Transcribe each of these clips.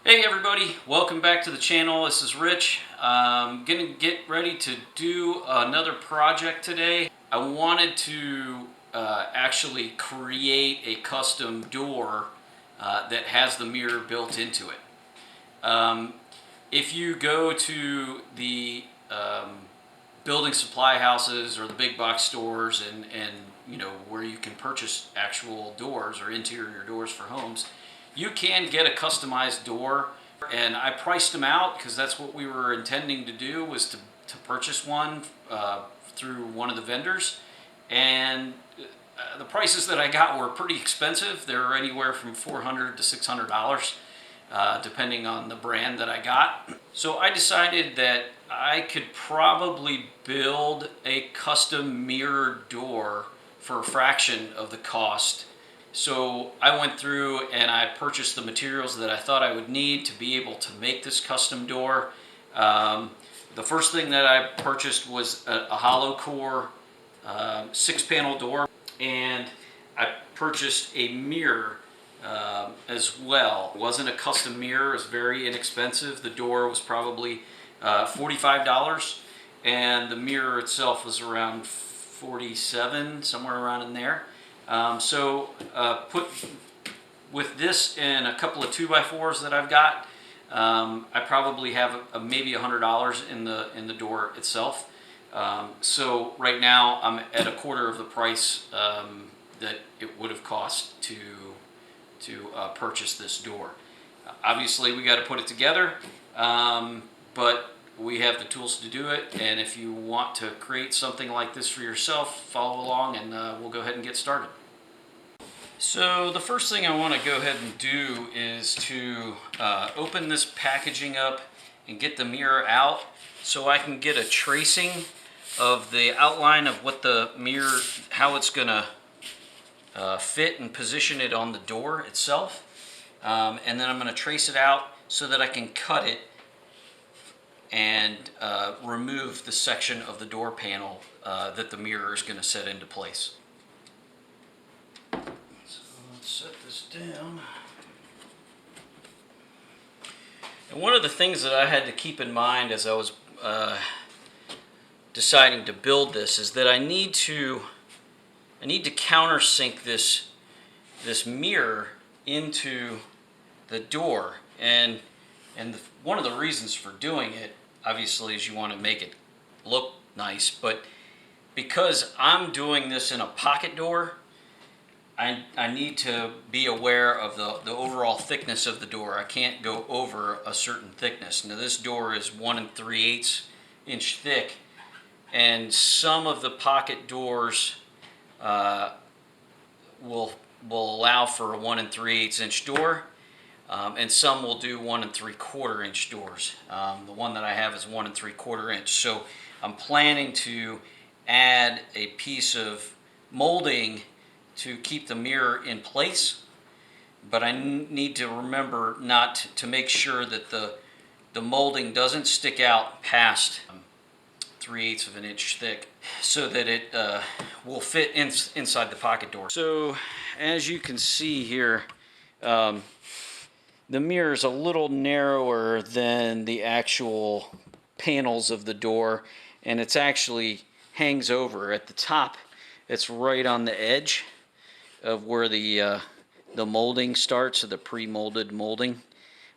Hey everybody, welcome back to the channel. This is Rich. I'm gonna get ready to do another project today. I wanted to actually create a custom door that has the mirror built into it. If you go to the building supply houses or the big box stores and you know where you can purchase actual doors or interior doors for homes, you can get a customized door, and I priced them out because that's what we were intending to do, was to purchase one through one of the vendors. And the prices that I got were pretty expensive. They were anywhere from $400 to $600, depending on the brand that I got. So I decided that I could probably build a custom mirror door for a fraction of the cost. So I went through and I purchased the materials that I thought I would need to be able to make this custom door. The first thing that I purchased was a hollow core 6-panel door, and I purchased a mirror as well. It wasn't a custom mirror, it was very inexpensive. The door was probably $45, and the mirror itself was around $47, somewhere around in there. Put with this and a couple of 2x4s that I've got, I probably have maybe $100 in the door itself. So right now I'm at a quarter of the price that it would have cost to purchase this door. Obviously we got to put it together, but we have the tools to do it, and if you want to create something like this for yourself, follow along and we'll go ahead and get started. So the first thing I want to go ahead and do is to open this packaging up and get the mirror out so I can get a tracing of the outline of what the mirror, how it's going to fit and position it on the door itself. And then I'm going to trace it out so that I can cut it and remove the section of the door panel that the mirror is going to set into place. So let's set this down. And one of the things that I had to keep in mind as I was deciding to build this is that I need to countersink this mirror into the door, and one of the reasons for doing it, obviously, is you want to make it look nice, but because I'm doing this in a pocket door, I need to be aware of the overall thickness of the door. I can't go over a certain thickness. Now this door is 1 3/8 inch thick, and some of the pocket doors will allow for a 1 3/8 inch door. And some will do 1 3/4 inch doors. The one that I have is 1 3/4 inch. So I'm planning to add a piece of molding to keep the mirror in place, but I need to remember not to make sure that the molding doesn't stick out past 3/8 of an inch thick, so that it will fit inside the pocket door. So as you can see here, the mirror is a little narrower than the actual panels of the door, and it's actually hangs over at the top. It's right on the edge of where the molding starts, the pre-molded molding.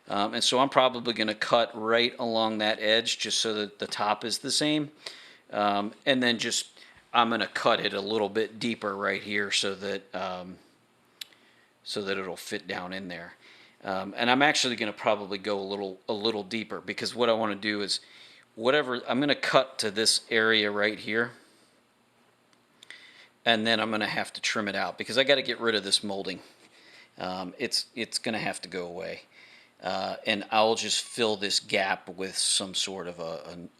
And so I'm probably going to cut right along that edge just so that the top is the same. And then I'm going to cut it a little bit deeper right here so that it'll fit down in there. And I'm actually going to probably go a little deeper, because what I want to do is I'm going to cut to this area right here, and then I'm going to have to trim it out because I got to get rid of this molding. It's going to have to go away, and I'll just fill this gap with some sort of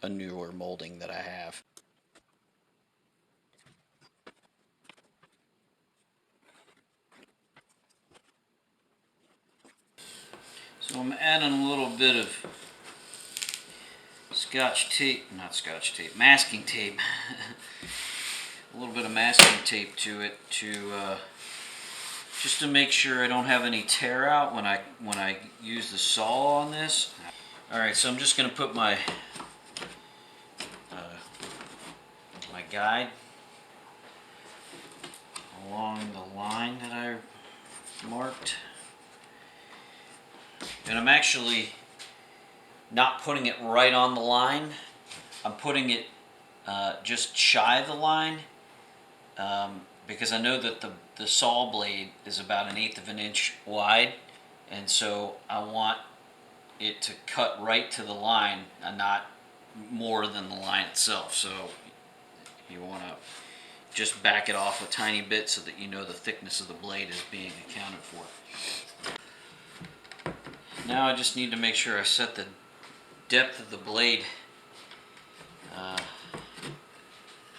a newer molding that I have. So I'm adding a little bit of masking tape, a little bit of masking tape to it to just to make sure I don't have any tear out when I use the saw on this. All right, so I'm just going to put my my guide along the line that I marked, and I'm actually not putting it right on the line. I'm putting it just shy of the line, because I know that the saw blade is about 1/8 of an inch wide, and so I want it to cut right to the line and not more than the line itself. So you want to just back it off a tiny bit so that you know the thickness of the blade is being accounted for. Now I just need to make sure I set the depth of the blade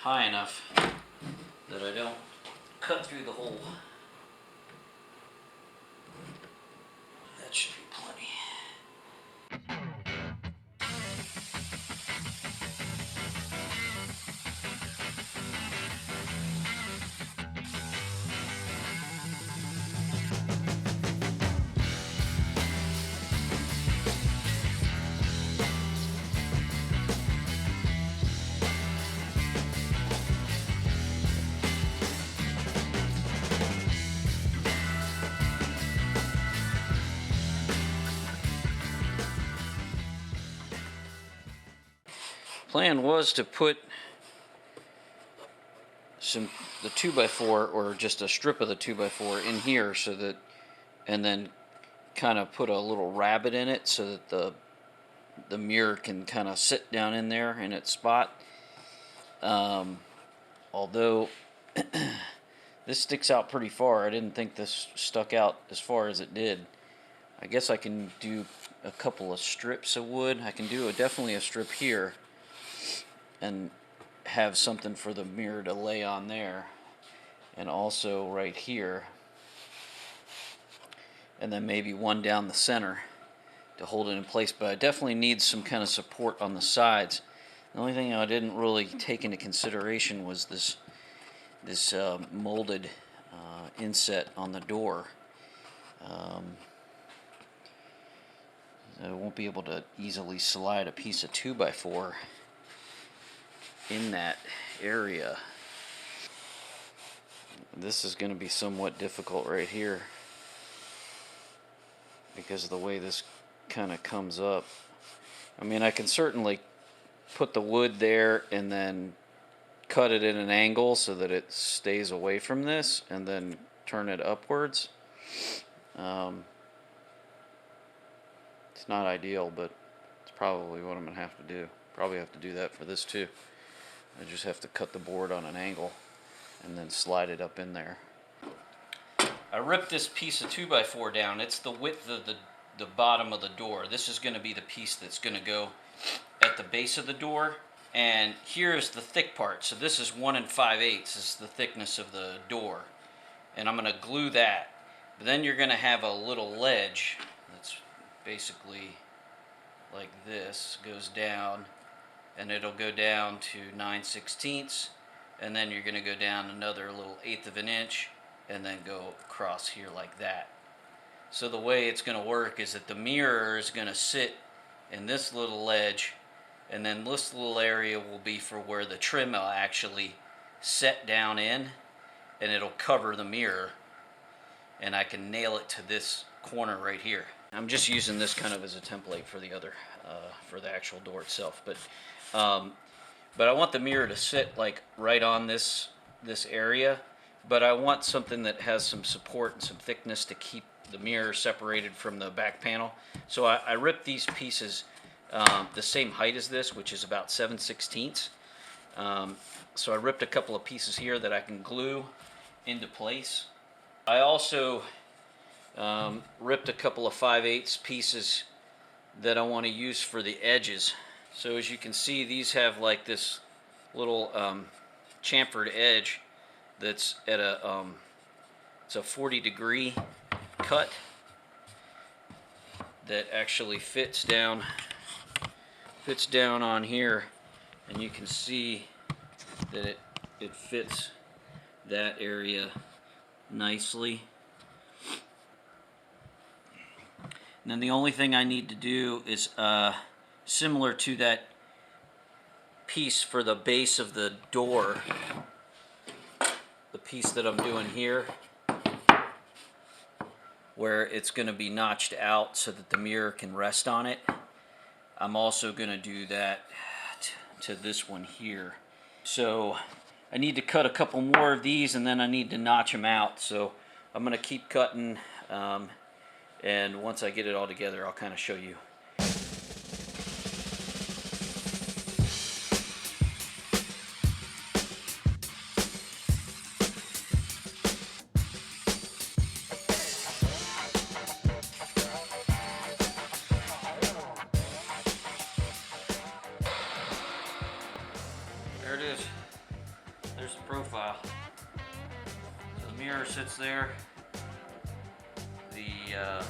high enough that I don't cut through the hole. That should be plenty. Plan was to put the 2x4 or just a strip of the 2x4 in here so that, and then kind of put a little rabbet in it so that the mirror can kind of sit down in there in its spot. Although this sticks out pretty far, I didn't think this stuck out as far as it did. I guess I can do a couple of strips of wood. I can do definitely a strip here and have something for the mirror to lay on there, and also right here, and then maybe one down the center to hold it in place. But I definitely need some kind of support on the sides. The only thing I didn't really take into consideration was this molded inset on the door. I won't be able to easily slide a piece of 2x4 in that area. This is going to be somewhat difficult right here because of the way this kind of comes up. I mean, I can certainly put the wood there and then cut it at an angle so that it stays away from this and then turn it upwards. It's not ideal, but it's probably what I'm going to have to do. Probably have to do that for this too. I just have to cut the board on an angle and then slide it up in there. I ripped this piece of 2x4 down. It's the width of the bottom of the door. This is going to be the piece that's going to go at the base of the door. And here's the thick part. So this is 1 5/8 is the thickness of the door. And I'm going to glue that. But then you're going to have a little ledge that's basically like this, goes down, and it'll go down to 9/16, and then you're going to go down another little 1/8 of an inch, and then go across here like that. So the way it's going to work is that the mirror is going to sit in this little ledge, and then this little area will be for where the trim will actually set down in, and it'll cover the mirror, and I can nail it to this corner right here. I'm just using this kind of as a template for the other, for the actual door itself, but I want the mirror to sit like right on this area, but I want something that has some support and some thickness to keep the mirror separated from the back panel. So I ripped these pieces the same height as this, which is about 7/16. So I ripped a couple of pieces here that I can glue into place. I also ripped a couple of 5/8 pieces that I want to use for the edges. So as you can see, these have like this little chamfered edge that's at it's a 40-degree cut that actually fits down on here, and you can see that it fits that area nicely. And then the only thing I need to do is similar to that piece for the base of the door, the piece that I'm doing here, where it's going to be notched out so that the mirror can rest on it. I'm also going to do that to this one here. So I need to cut a couple more of these, and then I need to notch them out. So I'm going to keep cutting, and once I get it all together, I'll kind of show you. There it is. There's the profile. So the mirror sits there. The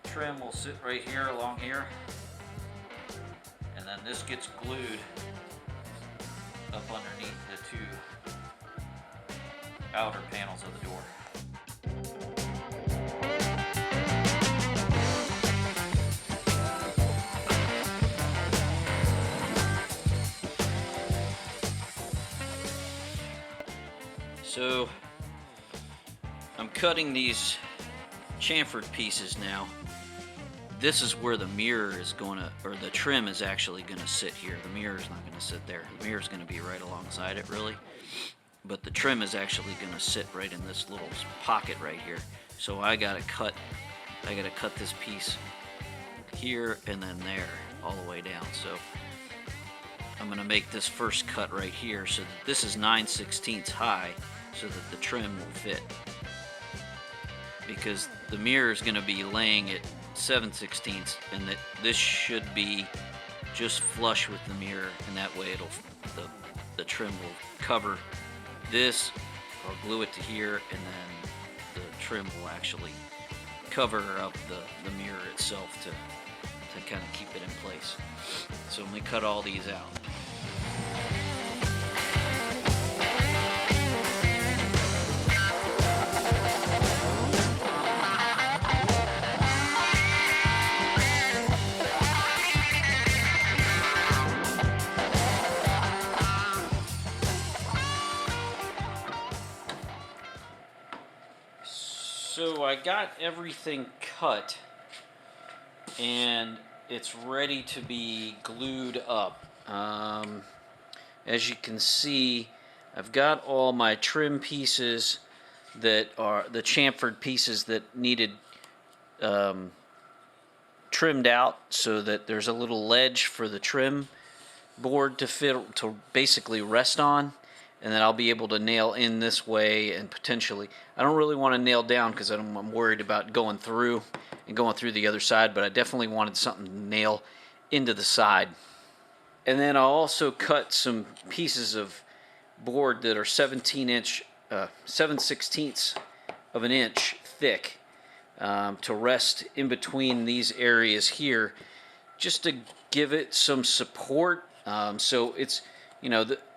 trim will sit right here along here. And then this gets glued up underneath the two outer panels of the door. So I'm cutting these chamfered pieces now. This is where the mirror is going to, or the trim is actually going to sit here. The mirror is not going to sit there. The mirror is going to be right alongside it, really. But the trim is actually going to sit right in this little pocket right here. So I got to cut this piece here and then there, all the way down. So I'm going to make this first cut right here so that this is 9/16 high, so that the trim will fit, because the mirror is going to be laying at 7/16, and that this should be just flush with the mirror, and that way the trim will cover this. I'll glue it to here, and then the trim will actually cover up the mirror itself to kind of keep it in place. So let me cut all these out. So I got everything cut, and it's ready to be glued up. As you can see, I've got all my trim pieces that are the chamfered pieces that needed trimmed out, so that there's a little ledge for the trim board to basically rest on. And then I'll be able to nail in this way, and potentially, I don't really want to nail down because I'm worried about going through the other side, but I definitely wanted something to nail into the side. And then I'll also cut some pieces of board that are 7/16 of an inch thick, to rest in between these areas here, just to give it some support. So it's,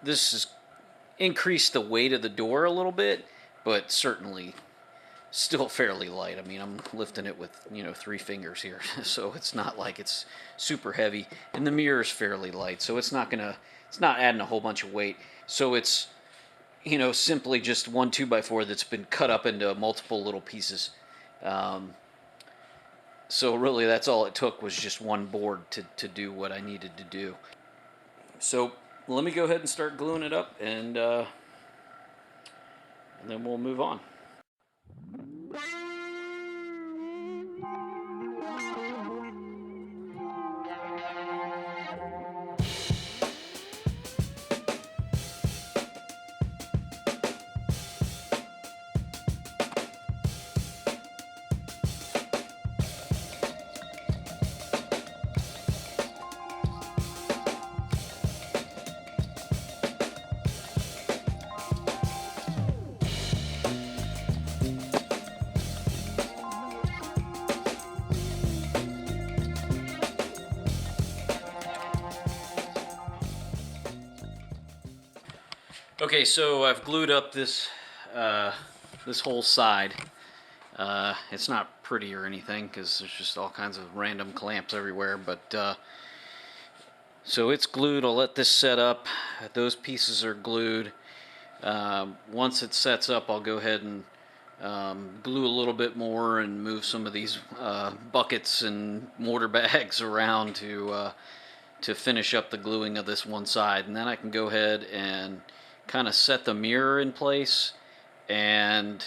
this is increase the weight of the door a little bit, but certainly still fairly light. I mean, I'm lifting it with 3 fingers here, so it's not like it's super heavy, and the mirror is fairly light, so it's not adding a whole bunch of weight. So it's simply just one 2x4 that's been cut up into multiple little pieces. So really that's all it took, was just one board to do what I needed to do. So let me go ahead and start gluing it up, and then we'll move on. Okay, so I've glued up this whole side, It's not pretty or anything because there's just all kinds of random clamps everywhere, but so it's glued. I'll let this set up. Those pieces are glued. Once it sets up, I'll go ahead and glue a little bit more and move some of these buckets and mortar bags around to finish up the gluing of this one side, and then I can go ahead and kind of set the mirror in place and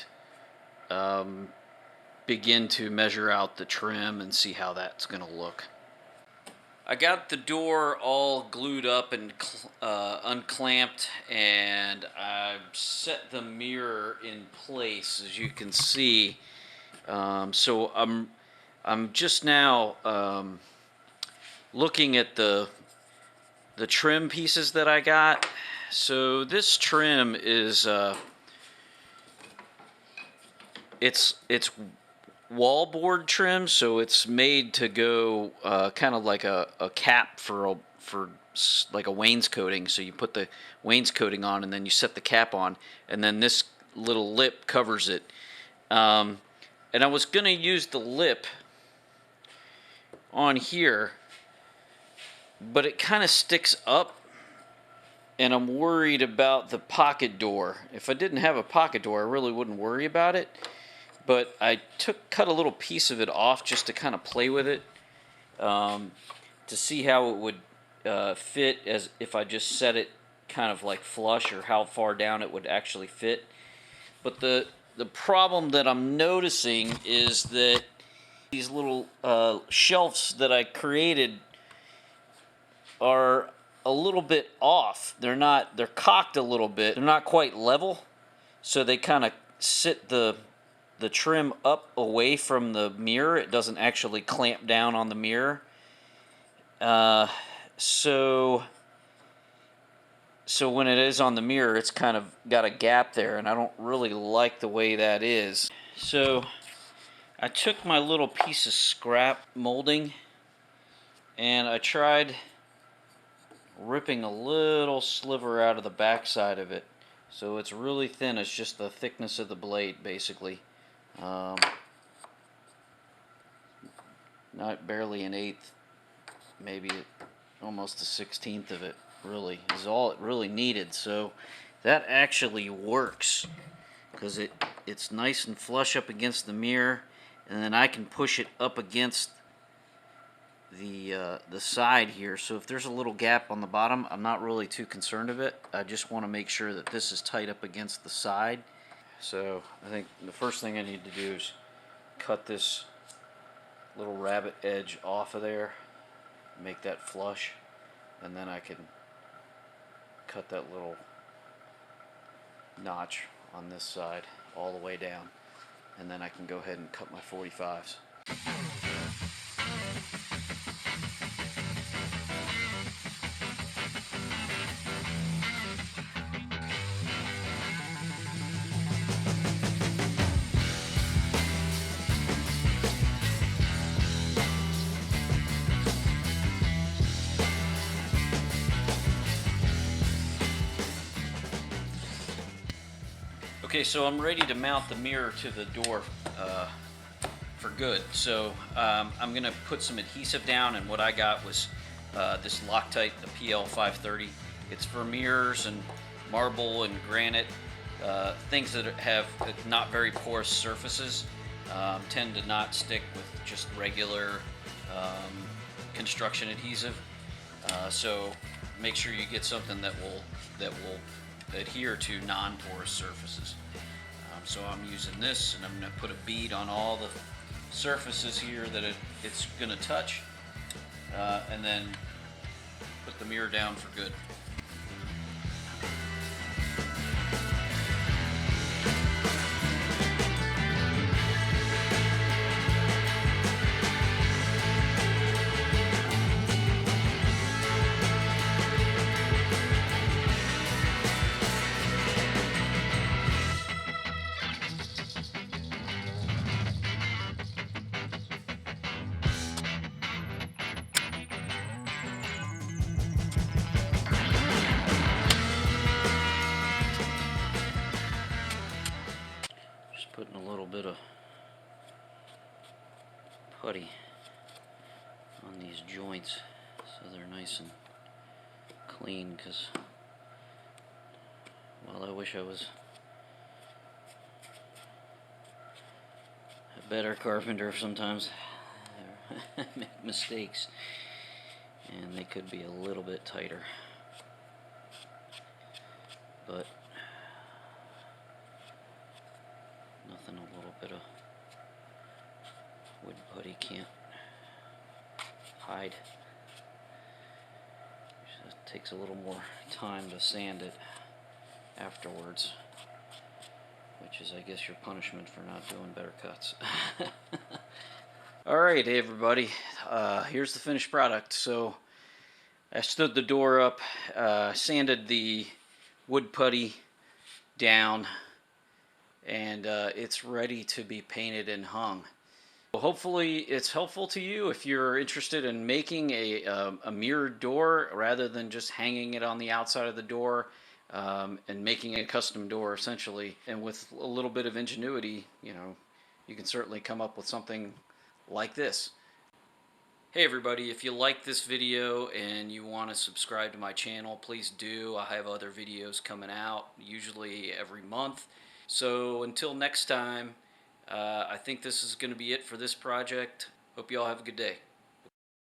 begin to measure out the trim and see how that's going to look. I got the door all glued up and unclamped, and I've set the mirror in place, as you can see. So I'm just now looking at the trim pieces that I got. So this trim is it's wallboard trim, so it's made to go kind of like a cap for like a wainscoting. So you put the wainscoting on, and then you set the cap on, and then this little lip covers it. And I was gonna use the lip on here, but it kind of sticks up, and I'm worried about the pocket door. If I didn't have a pocket door, I really wouldn't worry about it. But I cut a little piece of it off just to kind of play with it, to see how it would fit as if I just set it kind of like flush, or how far down it would actually fit. But the problem that I'm noticing is that these little shelves that I created are a little bit off. They're cocked a little bit. They're not quite level, so they kind of sit the trim up away from the mirror. It doesn't actually clamp down on the mirror. So when it is on the mirror, it's kind of got a gap there, and I don't really like the way that is. So I took my little piece of scrap molding, and I tried ripping a little sliver out of the back side of it. So it's really thin. It's just the thickness of the blade, basically. Not barely an eighth, maybe almost a 16th of it, really, is all it really needed. So that actually works, because it's nice and flush up against the mirror, and then I can push it up against the side here. So if there's a little gap on the bottom, I'm not really too concerned of it. I just want to make sure that this is tight up against the side. So I think the first thing I need to do is cut this little rabbit edge off of there, make that flush, and then I can cut that little notch on this side all the way down, and then I can go ahead and cut my 45s. Okay, so I'm ready to mount the mirror to the door for good. So I'm going to put some adhesive down, and what I got was this Loctite, the PL530. It's for mirrors and marble and granite, things that have not very porous surfaces, tend to not stick with just regular construction adhesive. So make sure you get something that will adhere to non-porous surfaces. So I'm using this, and I'm going to put a bead on all the surfaces here that it's going to touch, and then put the mirror down for good. on these joints so they're nice and clean, because, well, I wish I was a better carpenter. Sometimes I make mistakes and they could be a little bit tighter, but nothing a little bit of wood putty can't hide. It takes a little more time to sand it afterwards, which is, I guess, your punishment for not doing better cuts. Alright, hey everybody, here's the finished product. So I stood the door up, sanded the wood putty down, and it's ready to be painted and hung. Hopefully it's helpful to you if you're interested in making a mirrored door rather than just hanging it on the outside of the door, and making a custom door essentially. And with a little bit of ingenuity, you know, you can certainly come up with something like this. Hey everybody, if you like this video and you want to subscribe to my channel, please do. I have other videos coming out, usually every month. So until next time, I think this is going to be it for this project. Hope you all have a good day.